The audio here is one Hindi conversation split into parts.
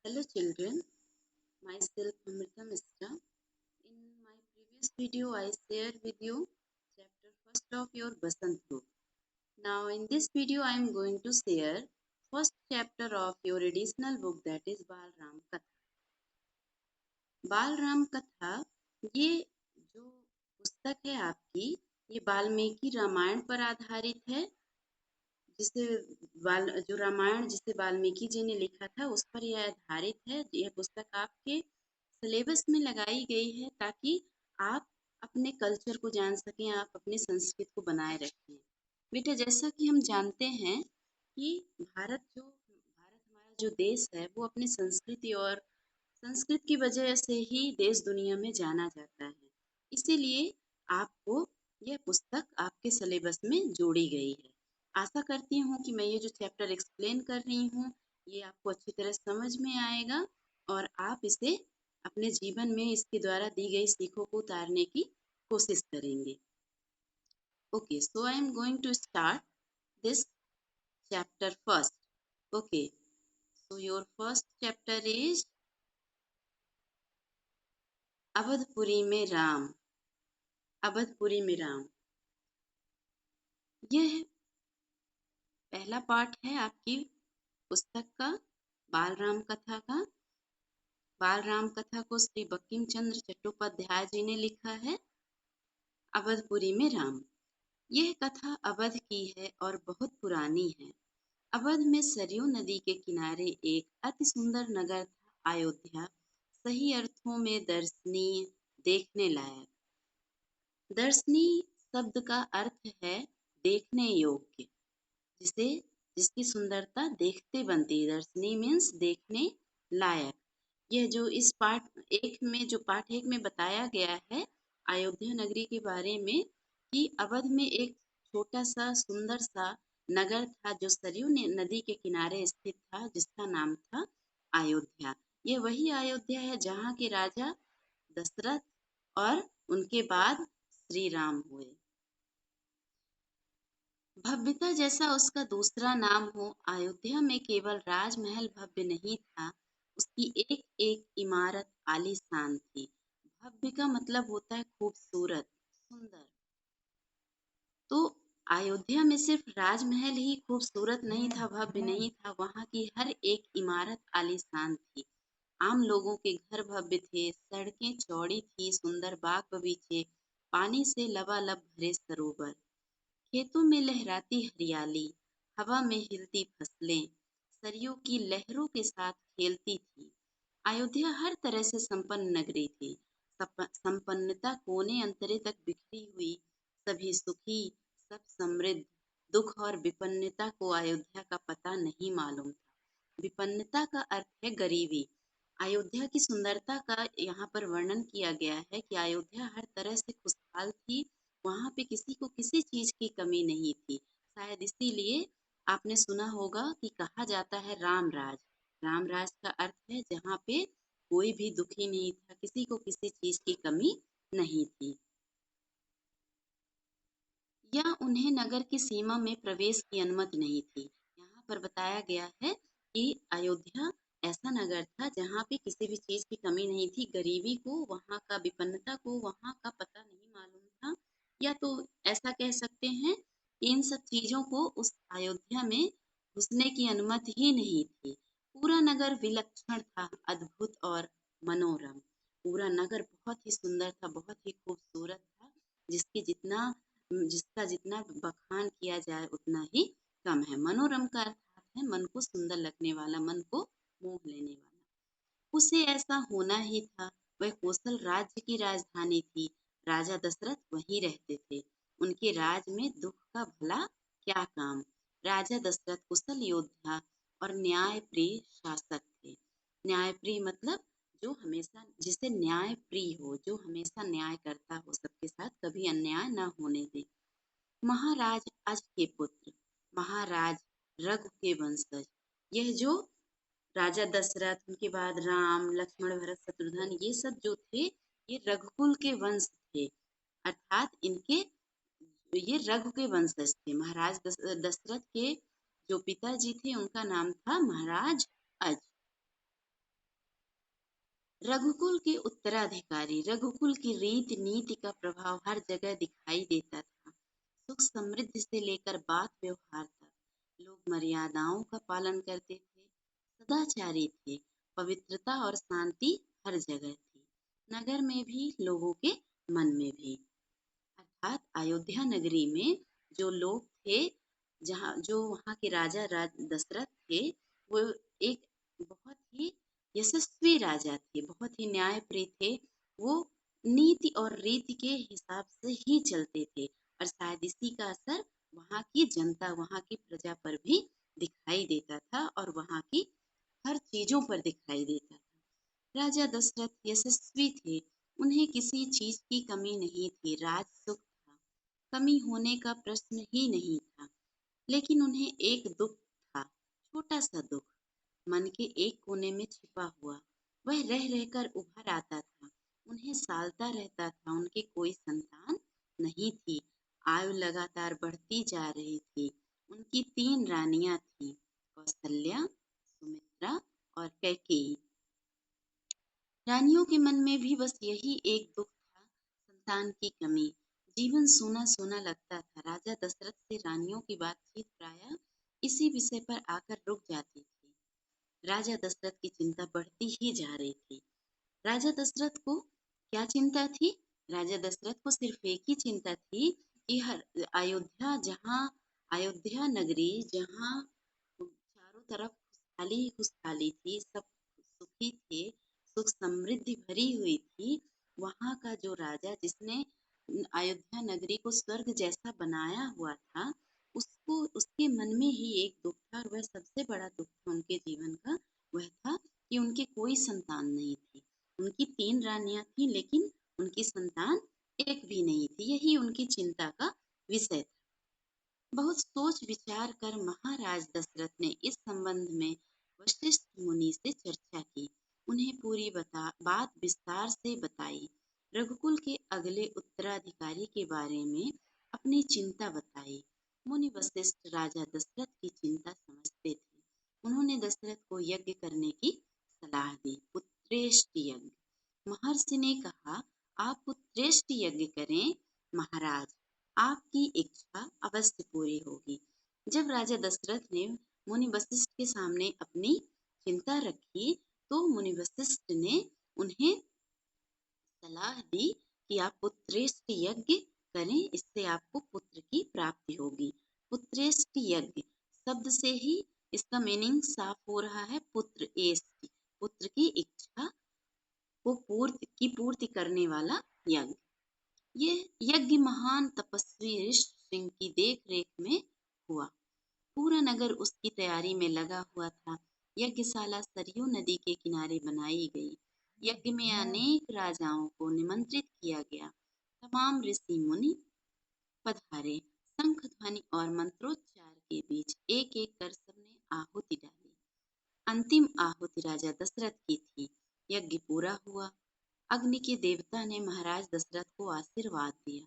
Hello children, myself Amrita Misra. In my previous video I shared with you chapter first of your Basant book. Now in this video I am going to share first chapter of your additional book, that is Bal Ram Katha. बाल राम कथा ये जो पुस्तक है आपकी, ये वाल्मीकि रामायण पर आधारित है, जिसे जो रामायण जिसे वाल्मीकि जी ने लिखा था उस पर यह आधारित है। यह पुस्तक आपके सिलेबस में लगाई गई है ताकि आप अपने कल्चर को जान सकें, आप अपनी संस्कृति को बनाए रखें। बेटा, जैसा कि हम जानते हैं कि भारत हमारा जो देश है वो अपनी संस्कृति और संस्कृत की वजह से ही देश दुनिया में जाना जाता है। इसीलिए आपको यह पुस्तक आपके सिलेबस में जोड़ी गई है। आशा करती हूँ कि मैं ये जो चैप्टर एक्सप्लेन कर रही हूँ ये आपको अच्छी तरह समझ में आएगा और आप इसे अपने जीवन में इसके द्वारा दी गई सीखों को उतारने की कोशिश करेंगे। Okay, so I am going to start this chapter first. Okay, so your first chapter is Awadhpuri में राम। अवधपुरी में राम, यह पहला पार्ट है आपकी पुस्तक का, बाल राम कथा का। बाल राम कथा को श्री बंकिम चंद्र चट्टोपाध्याय जी ने लिखा है। अवधपुरी में राम, यह कथा अवध की है और बहुत पुरानी है। अवध में सरयू नदी के किनारे एक अति सुंदर नगर था, अयोध्या। सही अर्थों में दर्शनीय, देखने लायक। दर्शनीय शब्द का अर्थ है देखने योग्य, जिसकी सुंदरता देखते बनती है। दर्शनीय मीन्स देखने लायक। यह जो इस पार्ट एक में बताया गया है अयोध्या नगरी के बारे में कि अवध में एक छोटा सा सुंदर सा नगर था जो सरयू नदी के किनारे स्थित था, जिसका नाम था अयोध्या। यह वही अयोध्या है जहाँ के राजा दशरथ और उनके बाद श्री राम हुए। भव्यता जैसा उसका दूसरा नाम हो, अयोध्या में केवल राजमहल भव्य नहीं था, उसकी एक एक इमारत आलीशान थी। भव्य का मतलब होता है खूबसूरत, सुंदर। तो अयोध्या में सिर्फ राजमहल ही खूबसूरत नहीं था, भव्य नहीं था, वहाँ की हर एक इमारत आलीशान थी। आम लोगों के घर भव्य थे, सड़कें चौड़ी थी, सुंदर बाग बगीचे, पानी से लबालब भरे सरोवर, खेतों में लहराती हरियाली, हवा में हिलती फसलें, सरयू की लहरों के साथ खेलती थी। अयोध्या हर तरह से संपन्न नगरी थी। संपन्नता कोने अंतरे तक बिखरी हुई, सभी सुखी, सब समृद्ध। दुख और विपन्नता को अयोध्या का पता नहीं मालूम था। विपन्नता का अर्थ है गरीबी। अयोध्या की सुंदरता का यहाँ पर वर्णन किया गया है कि अयोध्या हर तरह से खुशहाल थी, वहाँ पे किसी को किसी चीज की कमी नहीं थी। शायद इसीलिए आपने सुना होगा कि कहा जाता है राम राज। राम राज का अर्थ है जहाँ पे कोई भी दुखी नहीं था, किसी को किसी चीज की कमी नहीं थी। या उन्हें नगर की सीमा में प्रवेश की अनुमति नहीं थी। यहाँ पर बताया गया है कि अयोध्या ऐसा नगर था जहाँ पे किसी भी चीज की कमी नहीं थी। गरीबी को, वहाँ का विपन्नता को वहाँ का पता नहीं मालूम था। या तो ऐसा कह सकते हैं कि इन सब चीजों को उस अयोध्या में घुसने की अनुमति ही नहीं थी। पूरा नगर विलक्षण था, अद्भुत और मनोरम। पूरा नगर बहुत ही सुंदर था, बहुत ही खूबसूरत था, जिसका जितना बखान किया जाए उतना ही कम है। मनोरम का अर्थ है मन को सुंदर लगने वाला, मन को मोह लेने वाला। उसे ऐसा होना ही था। वह कौशल राज्य की राजधानी थी। राजा दशरथ वहीं रहते थे। उनके राज में दुख का भला क्या काम। राजा दशरथ कुशल योद्धा और न्याय प्रिय शासक थे। न्याय प्रिय मतलब जिसे न्याय प्रिय हो, जो हमेशा न्याय करता हो, सबके साथ कभी अन्याय न होने दे। महाराज अज के पुत्र, महाराज रघु के वंशज। यह जो राजा दशरथ, उनके बाद राम लक्ष्मण भरत शत्रुघ्न, ये सब जो थे ये रघुकुल के वंश थे, अर्थात इनके ये रघु के वंशज थे। महाराज दशरथ के जो पिताजी थे उनका नाम था महाराज अज। रघुकुल के उत्तराधिकारी। रघुकुल की रीति नीति का प्रभाव हर जगह दिखाई देता था। सुख समृद्धि से लेकर बात व्यवहार तक लोग मर्यादाओं का पालन करते थे, सदाचारी थे। पवित्रता और शांति हर जगह थी, नगर में भी लोगों के मन में भी। अर्थात अयोध्या नगरी में जो लोग थे, जहाँ जो वहाँ के दशरथ थे, वो एक बहुत ही यशस्वी राजा थे, बहुत ही न्यायप्रिय थे। वो नीति और रीति के हिसाब से ही चलते थे, और शायद इसी का असर वहाँ की जनता, वहाँ की प्रजा पर भी दिखाई देता था, और वहाँ की हर चीजों पर दिखाई देता था। राजा दशरथ यशस्वी थे, उन्हें किसी चीज की कमी नहीं थी, राज सुख था, कमी होने का प्रश्न ही नहीं था। लेकिन उन्हें एक दुख था, छोटा सा दुख, मन के एक कोने में छिपा हुआ। वह रह रहकर उभर आता था, उन्हें सालता रहता था। उनकी कोई संतान नहीं थी, आयु लगातार बढ़ती जा रही थी। उनकी 3 रानियां थीं, कौसल्या, सुमित्रा और कैकेयी। रानियों के मन में भी बस यही एक दुख था, संतान की कमी। जीवन सूना सूना लगता था। राजा दशरथ से रानियों की बातचीत प्रायः इसी विषय पर आकर रुक जाती थी। राजा दशरथ की चिंता बढ़ती ही जा रही थी। राजा दशरथ को क्या चिंता थी? राजा दशरथ को सिर्फ एक ही चिंता थी कि हर अयोध्या जहाँ अयोध्या नगरी जहाँ चारों तरफ खुशहाली ही खुशहाली थी, सब सुखी थे, सुख समृद्धि भरी हुई थी। वहाँ का जो राजा, जिसने अयोध्या नगरी को स्वर्ग जैसा बनाया हुआ था, उसको उसके मन में ही एक दुख था, और वह सबसे बड़ा दुख था उनके जीवन का। वह था कि उनके कोई संतान नहीं थी। उनकी 3 रानियां थी, लेकिन उनकी संतान एक भी नहीं थी। यही उनकी चिंता का विषय था। बहुत सोच विचार कर महाराज दशरथ ने इस संबंध में वशिष्ठ मुनि से चर्चा की। उन्हें पूरी बात विस्तार से बताई। रघुकुल के अगले उत्तराधिकारी के बारे में अपनी चिंता बताई। मुनि वशिष्ठ राजा दशरथ की चिंता समझते थे। उन्होंने दशरथ को यज्ञ करने की सलाह दी, पुत्रेष्ट यज्ञ। महर्षि ने कहा, आप पुत्रेष्ट यज्ञ करें महाराज, आपकी इच्छा अवश्य पूरी होगी। जब राजा दशरथ ने मुनि वशिष्ठ के सामने अपनी चिंता रखी, तो मुनि वशिष्ठ ने उन्हें सलाह दी कि आप पुत्रेष्ट यज्ञ करें, इससे आपको पुत्र की प्राप्ति होगी। पुत्रेष्ट यज्ञ शब्द से ही इसका मीनिंग साफ हो रहा है, पुत्र एष्ट, पुत्र की इच्छा को पूर्ति करने वाला यज्ञ। ये यज्ञ महान तपस्वी ऋषि सिंह की देख रेख में हुआ। पूरा नगर उसकी तैयारी में लगा हुआ था। यज्ञशाला सरयू नदी के किनारे बनाई गई। यज्ञ में अनेक राजाओं को निमंत्रित किया गया। तमाम ऋषि मुनि पधारे। शंख ध्वनि और मंत्रोच्चार के बीच एक एक कर सबने आहुति डाली। अंतिम आहुति राजा दशरथ की थी। यज्ञ पूरा हुआ। अग्नि के देवता ने महाराज दशरथ को आशीर्वाद दिया।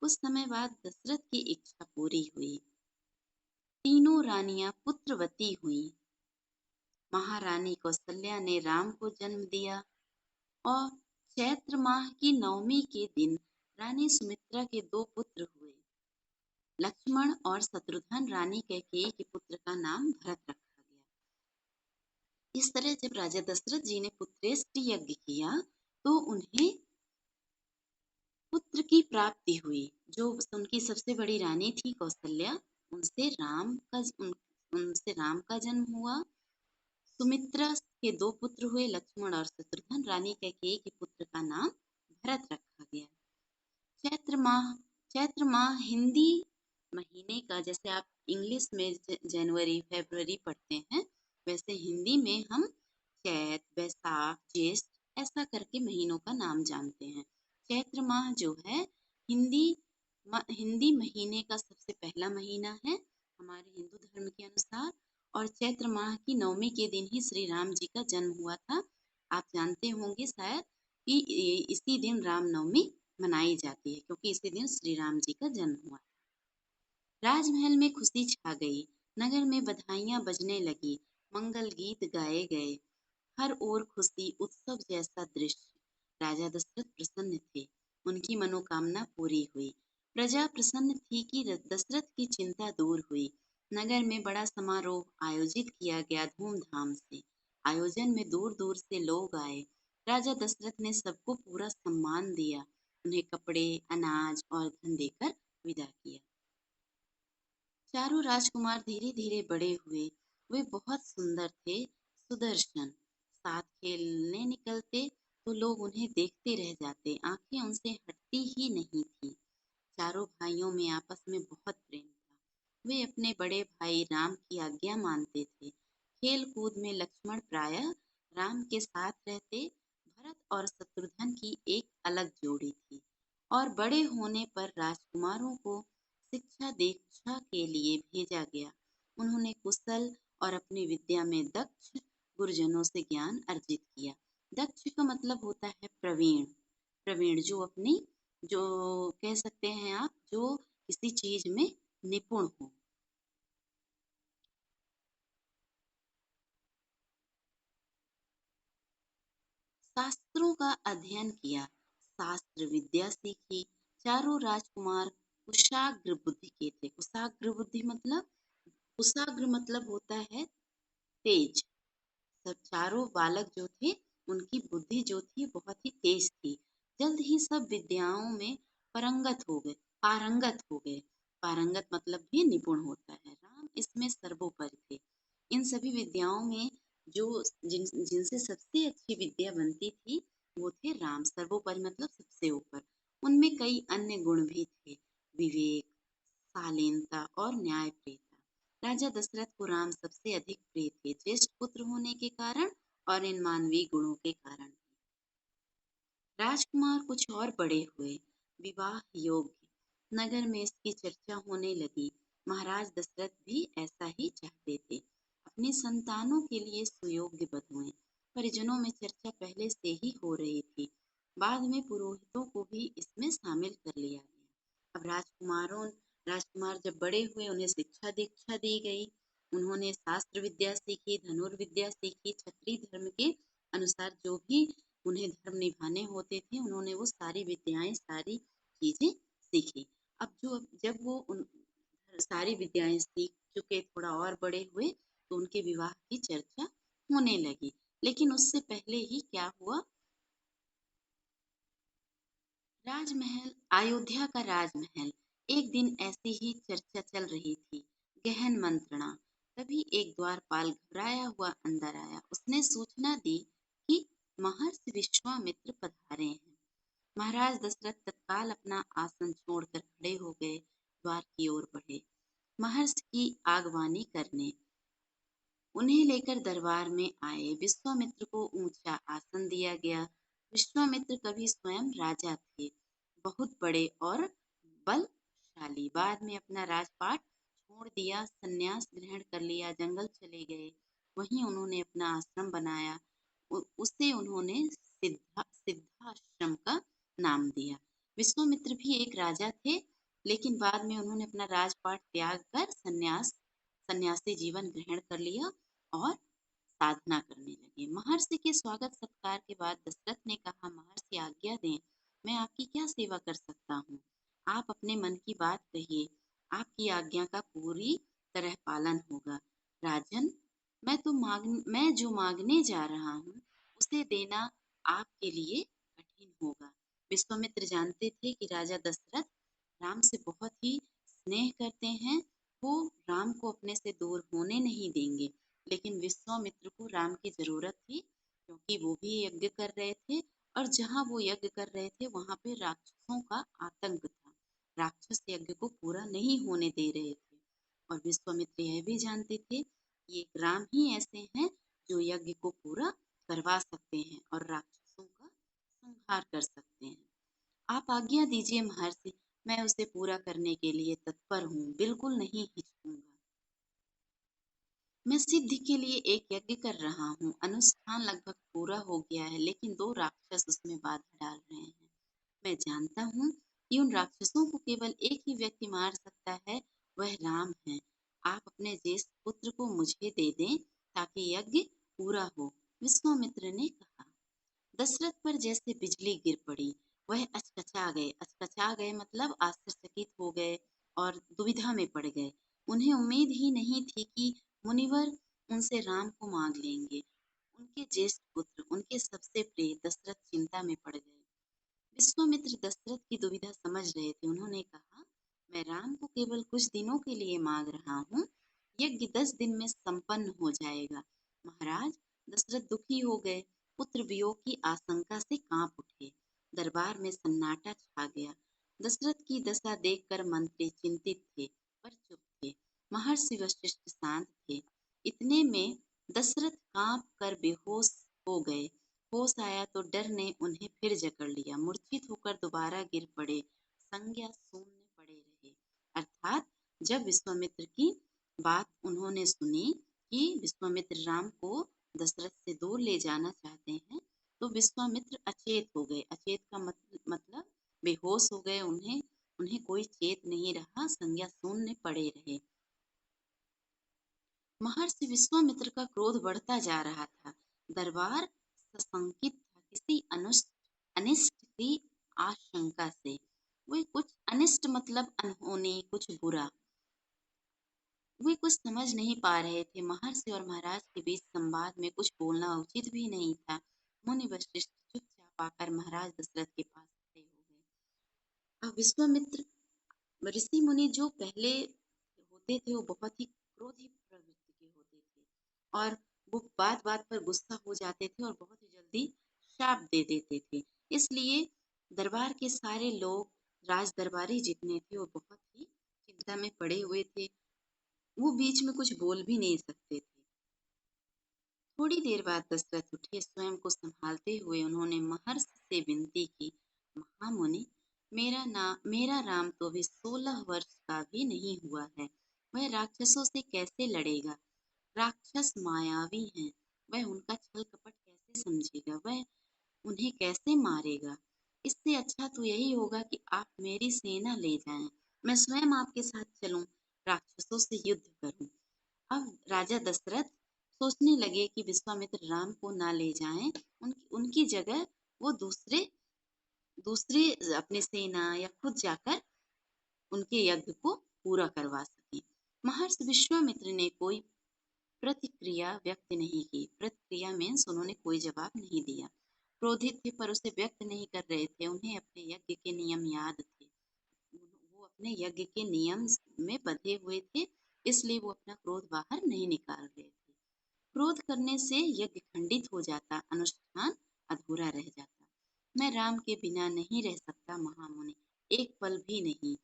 कुछ समय बाद दशरथ की इच्छा पूरी हुई। तीनों रानियां पुत्रवती हुईं। महारानी कौसल्या ने राम को जन्म दिया, और चैत्र माह की नवमी के दिन रानी सुमित्रा के 2 पुत्र हुए, लक्ष्मण और शत्रुघ्न। रानी कैकेयी के पुत्र का नाम भरत रखा गया। इस तरह जब राजा दशरथ जी ने पुत्रेष्ट यज्ञ किया, तो उन्हें पुत्र की प्राप्ति हुई। जो उनकी सबसे बड़ी रानी थी कौसल्या, उनसे राम का उनसे राम का जन्म हुआ। सुमित्रा के 2 पुत्र हुए, लक्ष्मण और शत्रुघ्न। रानी कैकेयी के पुत्र का नाम भरत रखा गया। चैत्र माह चैत्र माह हिंदी महीने का, जैसे आप इंग्लिश में जनवरी फरवरी पढ़ते हैं, वैसे हिंदी में हम चैत, बैसाख, ज्येष्ठ ऐसा करके महीनों का नाम जानते हैं। चैत्र माह जो है हिंदी हिंदी महीने का सबसे पहला महीना है हमारे हिंदू धर्म के अनुसार, और चैत्र माह की नवमी के दिन ही श्री राम जी का जन्म हुआ था। आप जानते होंगे शायद कि इसी दिन रामनवमी मनाई जाती है, क्योंकि इसी दिन श्री राम जी का जन्म हुआ। राजमहल में खुशी छा गई। नगर में बधाइयां बजने लगी, मंगल गीत गाए गए। हर ओर खुशी उत्सव जैसा दृश्य। राजा दशरथ प्रसन्न थे, उनकी मनोकामना पूरी हुई। प्रजा प्रसन्न थी कि दशरथ की चिंता दूर हुई। नगर में बड़ा समारोह आयोजित किया गया धूमधाम से। आयोजन में दूर दूर से लोग आए। राजा दशरथ ने सबको पूरा सम्मान दिया, उन्हें कपड़े, अनाज और धन देकर विदा किया। चारों राजकुमार धीरे धीरे बड़े हुए। वे बहुत सुंदर थे, सुदर्शन। साथ खेलने निकलते तो लोग उन्हें देखते रह जाते, आंखें उनसे हटती ही नहीं थी। चारों भाइयों में आपस में बहुत प्रेम था। वे अपने बड़े भाई राम की आज्ञा मानते थे। खेल कूद में लक्ष्मण प्रायः राम के साथ रहते। भरत और शत्रुघ्न की एक अलग जोड़ी थी। और बड़े होने पर राजकुमारों को शिक्षा दीक्षा के लिए भेजा गया। उन्होंने कुशल और अपनी विद्या में दक्ष गुरुजनों से ज्ञान अर्जित किया। दक्ष का मतलब होता है प्रवीण। प्रवीण जो अपनी, जो कह सकते हैं आप, जो किसी चीज में निपुण हो। शास्त्रों का अध्ययन किया, शास्त्र विद्या सीखी। चारों राजकुमार कुशाग्र बुद्धि के थे। कुशाग्र बुद्धि मतलब, कुशाग्र मतलब होता है तेज। सब चारों बालक जो थे, उनकी बुद्धि जो थी बहुत ही तेज थी। जल्द ही सब विद्याओं में परंगत हो गए, पारंगत हो गए। पारंगत मतलब भी निपुण होता है। राम इसमें सर्वोपरि थे। इन सभी विद्याओं में जो जिनसे सबसे अच्छी विद्या बनती थी, वो थे राम। सर्वोपरि मतलब सबसे ऊपर। उनमें कई अन्य गुण भी थे, विवेक, शालीनता और न्यायप्रियता। राजा दशरथ को राम सबसे अधिक प्रिय थे, ज्येष्ठ पुत्र होने के कारण और इन मानवीय गुणों के कारण। राजकुमार कुछ और बड़े हुए, विवाह योग्य। नगर में इसकी चर्चा होने लगी। महाराज दशरथ भी ऐसा ही चाहते थे, अपनी संतानों के लिए सुयोग्य बधुएं। परिजनों में चर्चा पहले से ही हो रही थी। बाद में पुरोहितों को भी इसमें शामिल कर लिया गया। अब राजकुमार जब बड़े हुए, उन्हें शिक्षा दीक्षा दी गई। उन्होंने शास्त्र विद्या सीखी, धनुर्विद्या सीखी। क्षत्रिय धर्म के अनुसार जो भी उन्हें धर्म निभाने होते थे, उन्होंने वो सारी विद्याएं, सारी चीजें सीखी। अब जब वो उन सारी विद्याएं सीख चुके, थोड़ा और बड़े हुए, तो उनके विवाह की चर्चा होने लगी। लेकिन उससे पहले ही क्या हुआ, राजमहल, अयोध्या का राजमहल। एक दिन ऐसी ही चर्चा चल रही थी, गहन मंत्रणा। तभी एक द्वारपाल घबराया हुआ अंदर आया। उसने सूचना दी कि महर्षि विश्वामित्र पधारे हैं। महाराज दशरथ तत्काल अपना आसन छोड़कर खड़े हो गए, द्वार की ओर बढ़े महर्षि की आगवानी करने। उन्हें लेकर दरबार में आए। विश्वामित्र को ऊंचा आसन दिया गया। विश्वामित्र कभी स्वयं राजा थे, बहुत बड़े और बलशाली। बाद में अपना राजपाट छोड़ दिया, संन्यास ग्रहण कर लिया, जंगल चले गए। वहीं उन्होंने अपना आश्रम बनाया। उसे उन्होंने सिद्धाश्रम का नाम दिया। विश्वामित्र भी एक राजा थे, लेकिन बाद में उन्होंने अपना राजपाट त्याग कर सन्यासी जीवन ग्रहण कर लिया और साधना करने लगे। महर्षि के स्वागत सत्कार के बाद दशरथ ने कहा, महर्षि आज्ञा दें, मैं आपकी क्या सेवा कर सकता हूँ। आप अपने मन की बात कहिए, आपकी आज्ञा का पूरी तरह पालन होगा। राजन, मैं जो मांगने जा रहा हूँ, उसे देना आपके लिए कठिन होगा। विश्वामित्र जानते थे कि राजा दशरथ राम से बहुत ही स्नेह करते हैं। वो राम को अपने से दूर होने नहीं देंगे। लेकिन विश्वामित्र को राम की जरूरत थी, क्योंकि वो भी यज्ञ कर रहे थे। और जहाँ वो यज्ञ कर रहे थे, वहां पे राक्षसों का आतंक था। राक्षस यज्ञ को पूरा नहीं होने दे रहे थे। और विश्वामित्र यह भी जानते थे कि एक राम ही ऐसे हैं जो यज्ञ को पूरा करवा सकते हैं और राक्षसों का संहार कर सकते हैं। आप आज्ञा दीजिए महर्षि, मैं उसे पूरा करने के लिए तत्पर हूँ, बिल्कुल नहीं हिचकूंगा। मैं सिद्धि के लिए एक यज्ञ कर रहा हूँ। अनुष्ठान लगभग पूरा हो गया है, लेकिन दो राक्षस उसमें बाधा डाल रहे हैं। मैं जानता हूँ कि उन राक्षसों को केवल एक ही व्यक्ति मार सकता है, वह राम है। आप अपने ज्येष्ठ पुत्र को मुझे दे दें ताकि यज्ञ पूरा हो। विश्वामित्र ने कहा। दशरथ पर जैसे बिजली गिर पड़ी। वह अचकचा गए मतलब आश्चर्यचकित हो गए और दुविधा में पड़ गए। उन्हें उम्मीद ही नहीं थी कि मुनिवर उनसे राम को मांग लेंगे। उनके ज्येष्ठ पुत्र, उनके सबसे प्रिय दशरथ चिंता में पड़ गए। विश्वामित्र दशरथ की दुविधा समझ रहे थे। उन्होंने कहा, मैं राम को केवल कुछ दिनों के लिए मांग रहा हूँ। यज्ञ 10 दिन में संपन्न हो जाएगा। महाराज दशरथ दुखी हो गए। पुत्र वियोग की आशंका से कांप उठे। दरबार में सन्नाटा छा गया। दशरथ की दशा देखकर मंत्री चिंतित थे पर चुप थे। महर्षि वशिष्ठ शांत थे। इतने में दशरथ कांप कर बेहोश हो गए। होश आया तो डर ने उन्हें फिर जकड़ लिया। मूर्छित होकर दोबारा गिर पड़े। संज्ञा शून्य पड़े रहे। अर्थात जब विश्वामित्र की बात उन्होंने सुनी कि विश्वामित्र राम को दशरथ से दूर ले जाना चाहते हैं, तो विश्वामित्र अचेत हो गए। अचेत का मतलब बेहोश हो गए। उन्हें उन्हें कोई चेत नहीं रहा। संज्ञा शून्य पड़े रहे। महर्षि विश्वामित्र का क्रोध बढ़ता जा रहा था। दरबार सशंकित था किसी अनिष्ट की आशंका से। वे कुछ अनिष्ट मतलब अनहोनी, कुछ बुरा। वे कुछ समझ नहीं पा रहे थे। महर्षि और महाराज के बीच संवाद में कुछ बोलना उचित भी नहीं था। मुनि वशिष्ठ चुपचाप आकर महाराज दशरथ के पास खड़े हो गए। अब विश्वामित्र ऋषि मुनि जो पहले होते थे वो बहुत ही क्रोधी प्रवृत्ति के होते थे और वो बात बात पर गुस्सा हो जाते थे और बहुत ही जल्दी शाप दे देते थे। इसलिए दरबार के सारे लोग, राज दरबारी जितने थे, वो बहुत ही चिंता में पड़े हुए थे। वो बीच में कुछ बोल भी नहीं सकते थे। थोड़ी देर बाद दशरथ उठे। स्वयं को संभालते हुए उन्होंने महर्षि से विनती की, महामुनि, मेरा राम तो अभी 16 वर्ष का भी नहीं हुआ है। वह राक्षसों से कैसे लड़ेगा? राक्षस मायावी हैं। वह उनका छल कपट कैसे समझेगा? वह उन्हें कैसे मारेगा? इससे अच्छा तो यही होगा कि आप मेरी सेना ले जाएं। मैं स्वयं आपके साथ चलूं, राक्षसों से युद्ध करूं। अब राजा दशरथ सोचने लगे कि विश्वामित्र राम को ना ले जाएं। उनकी जगह वो दूसरे दूसरी अपनी सेना या खुद जाकर उनके यज्ञ को पूरा करवा सके। महर्षि विश्वामित्र ने कोई प्रतिक्रिया व्यक्त नहीं की। प्रतिक्रिया मीन्स उन्होंने कोई जवाब नहीं दिया। क्रोधित थे पर उसे व्यक्त नहीं कर रहे थे। उन्हें अपने यज्ञ के नियम याद थे। वो अपने यज्ञ के नियम में बंधे हुए थे, इसलिए वो अपना क्रोध बाहर नहीं निकाल रहे थे। क्रोध करने से यज्ञ खंडित हो जाता, अनुष्ठान अधूरा रह जाता। मैं राम के बिना नहीं रह सकता महामुनि, एक पल भी नहीं।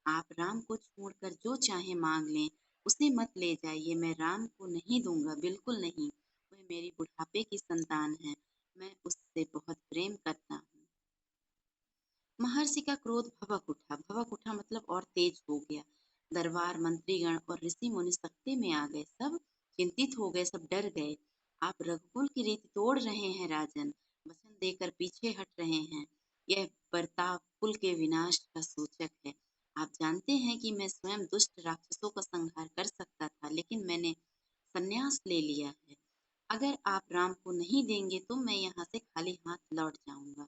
आप राम को छोड़कर जो चाहे मांग लें, उसे मत ले जाइए। मैं राम को नहीं दूंगा, बिल्कुल नहीं। वह मेरी बुढ़ापे की संतान है। मैं उससे बहुत प्रेम करता हूँ। महर्षि का क्रोध भभक उठा मतलब और तेज हो गया। दरबार, मंत्रीगण और ऋषि मुनि सख्ते में आ गए। सब चिंतित हो गए, सब डर गए। आप रघुकुल की रीति तोड़ रहे हैं राजन, वचन देकर पीछे हट रहे हैं। यह बर्ताव कुल के विनाश का सूचक है। आप जानते हैं कि मैं स्वयं दुष्ट राक्षसों का संहार कर सकता था, लेकिन मैंने संन्यास ले लिया है। अगर आप राम को नहीं देंगे तो मैं यहाँ से खाली हाथ लौट जाऊंगा।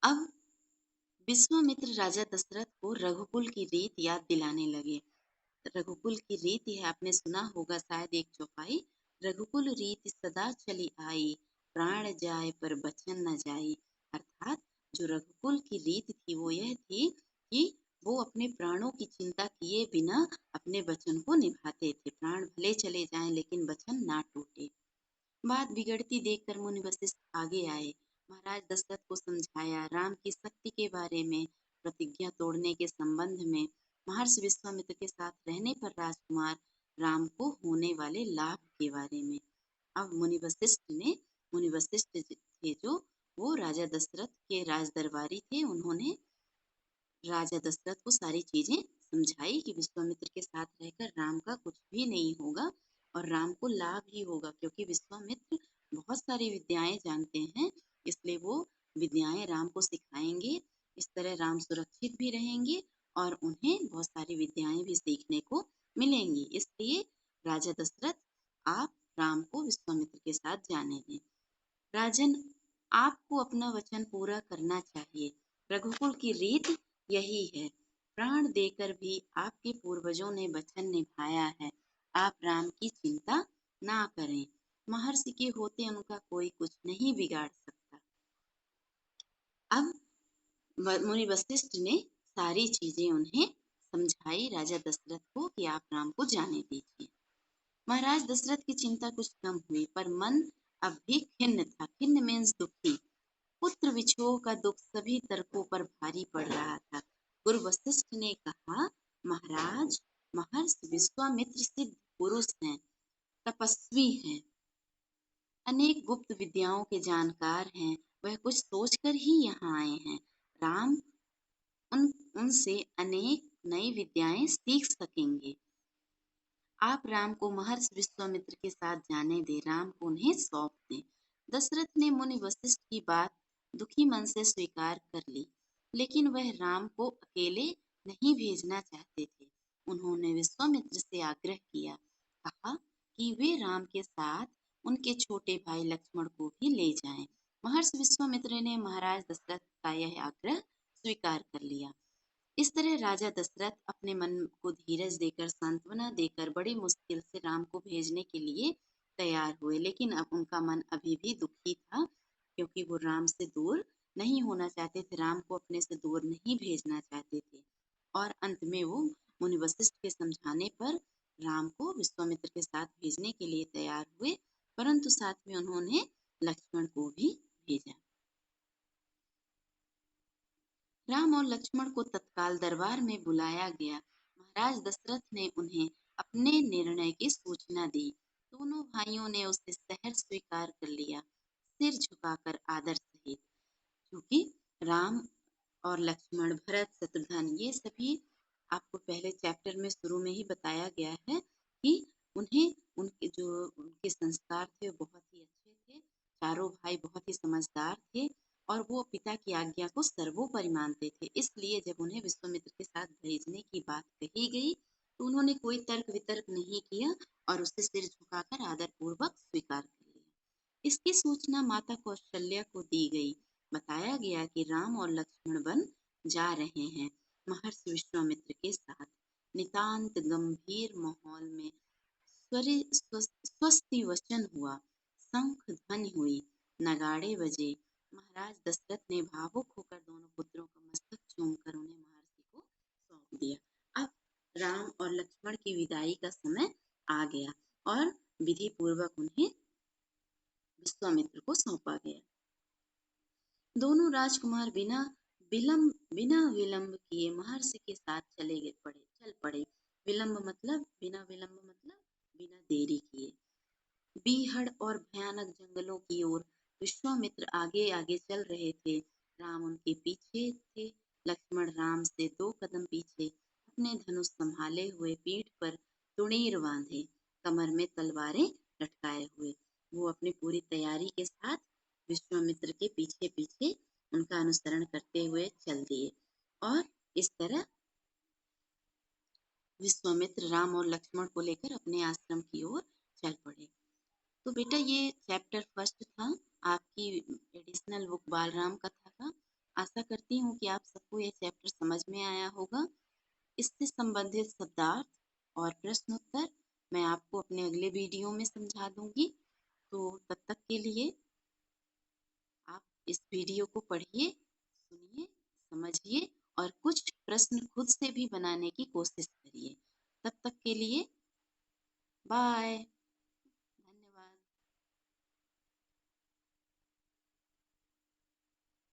अब विश्वामित्र राजा दशरथ को रघुकुल की रीत याद दिलाने लगे। रघुकुल की रीत है, आपने सुना होगा शायद एक चौपाई, रघुकुल रीत सदा चली आई, प्राण जाए पर बचन न जाई। अर्थात जो रघुकुल की रीत थी वो यह थी कि वो अपने प्राणों की चिंता किए बिना अपने वचन को निभाते थे। प्राण भले चले जाएं लेकिन वचन ना टूटे। बात बिगड़ती देखकर मुनि वशिष्ठ आगे आए। महाराज दशरथ को समझाया। राम की शक्ति के बारे में, प्रतिज्ञा तोड़ने के संबंध में, महर्षि विश्वामित्र के साथ रहने पर राजकुमार राम को होने वाले लाभ के बारे में। अब मुनि वशिष्ठ थे जो, वो राजा दशरथ के राज दरबारी थे। उन्होंने राजा दशरथ को सारी चीजें समझाई कि विश्वामित्र के साथ रहकर राम का कुछ भी नहीं होगा और राम को लाभ ही होगा, क्योंकि विश्वामित्र बहुत सारी विद्याएं जानते हैं। इसलिए वो विद्याएं राम को सिखाएंगे। इस तरह राम सुरक्षित भी रहेंगे और उन्हें बहुत सारी विद्याएं भी सीखने को मिलेंगी। इसलिए राजा दशरथ, आप राम को विश्वामित्र के साथ जाने दें। राजन, आपको अपना वचन पूरा करना चाहिए। रघुकुल की रीत यही है। प्राण देकर भी आपके पूर्वजों ने वचन निभाया है। आप राम की चिंता ना करें। महर्षि के होते उनका कोई कुछ नहीं बिगाड़ सकता। अब मुनि वशिष्ठ ने सारी चीजें उन्हें समझाई राजा दशरथ को कि आप राम को जाने दीजिए। महाराज दशरथ की चिंता कुछ कम हुई, पर मन अब भी खिन्न था। खिन्न मीन्स दुखी। पुत्र विछोह का दुख सभी तरकों पर भारी पड़ रहा था। गुरु वशिष्ठ ने कहा, महाराज, महर्षि विश्वामित्र सिद्ध पुरुष हैं, तपस्वी हैं, अनेक गुप्त विद्याओं के जानकार हैं। वह कुछ सोचकर ही यहाँ आए हैं। राम उन उनसे अनेक नई विद्याएं सीख सकेंगे। आप राम को महर्षि विश्वामित्र के साथ जाने दे, राम को उन्हें सौंप दें। दशरथ ने मुनि वशिष्ठ की बात दुखी मन से स्वीकार कर ली, लेकिन वह राम को अकेले नहीं भेजना चाहते थे। उन्होंने विश्वामित्र से आग्रह किया, कहा कि वे राम के साथ उनके छोटे भाई लक्ष्मण को भी ले जाएं। महर्षि विश्वामित्र ने महाराज दशरथ का यह आग्रह स्वीकार कर लिया। इस तरह राजा दशरथ अपने मन को धीरज देकर, सांत्वना देकर बड़ी मुश्किल से राम को भेजने के लिए तैयार हुए, लेकिन अब उनका मन अभी भी दुखी था, क्योंकि वो राम से दूर नहीं होना चाहते थे, राम को अपने से दूर नहीं भेजना चाहते थे। और अंत में वो मुनि वशिष्ठ के समझाने पर राम को विश्वामित्र के साथ भेजने के लिए तैयार हुए, परंतु साथ में उन्होंने लक्ष्मण को भी भेजा। राम और लक्ष्मण को तत्काल दरबार में बुलाया गया। महाराज दशरथ ने उन्हें अपने निर्णय की सूचना दी। दोनों भाइयों ने उसे सहर्ष स्वीकार कर लिया, सिर झुकाकर आदर सहित, क्योंकि राम और लक्ष्मण, भरत, शत्रुघ्न, ये सभी आपको पहले चैप्टर में शुरू में ही बताया गया है कि उन्हें उनके संस्कार थे वो बहुत ही अच्छे थे। चारों भाई बहुत ही समझदार थे और वो पिता की आज्ञा को सर्वोपरि मानते थे। इसलिए जब उन्हें विश्वामित्र के साथ भेजने की बात कही गई तो उन्होंने कोई तर्क वितर्क नहीं किया और उसे सिर झुकाकर आदर पूर्वक स्वीकार कर लिया। इसकी सूचना माता कौशल्या को दी गई। बताया गया कि राम और लक्ष्मण वन जा रहे हैं महर्षि विश्वामित्र के साथ। नितांत गंभीर माहौल में स्वस्ति वचन हुआ, शंख ध्वनि हुई, नगाड़े बजे। महाराज दशरथ ने भावुक होकर दोनों पुत्रों का मस्तक चूमकर उन्हें महर्षि को सौंप दिया। अब राम और लक्ष्मण की विदाई का समय आ गया और विधि पूर्वक उन्हें विश्वामित्र को सौंपा गया। दोनों राजकुमार बिना विलंब किए महर्षि के साथ चल पड़े। बिना विलंब मतलब बिना देरी किए। बीहड़ और भयानक जंगलों की ओर विश्वामित्र आगे आगे चल रहे थे। राम उनके पीछे थे। लक्ष्मण राम से 2 कदम पीछे, अपने धनुष संभाले हुए, पीठ पर तुणीर बांधे, कमर में तलवारें लटकाए हुए, वो अपनी पूरी तैयारी के साथ विश्वामित्र के पीछे पीछे उनका अनुसरण करते हुए चल दिए। और इस तरह विश्वामित्र राम और लक्ष्मण को लेकर अपने आश्रम की ओर चल पड़े। तो बेटा, ये चैप्टर फर्स्ट था आपकी एडिशनल बुक बालराम कथा का। आशा करती हूँ कि आप सबको ये चैप्टर समझ में आया होगा। इससे संबंधित शब्दार्थ और प्रश्न उत्तर मैं आपको अपने अगले वीडियो में समझा दूंगी। तो तब तक के लिए आप इस वीडियो को पढ़िए, सुनिए, समझिए और कुछ प्रश्न खुद से भी बनाने की कोशिश करिए। तब तक के लिए बाय।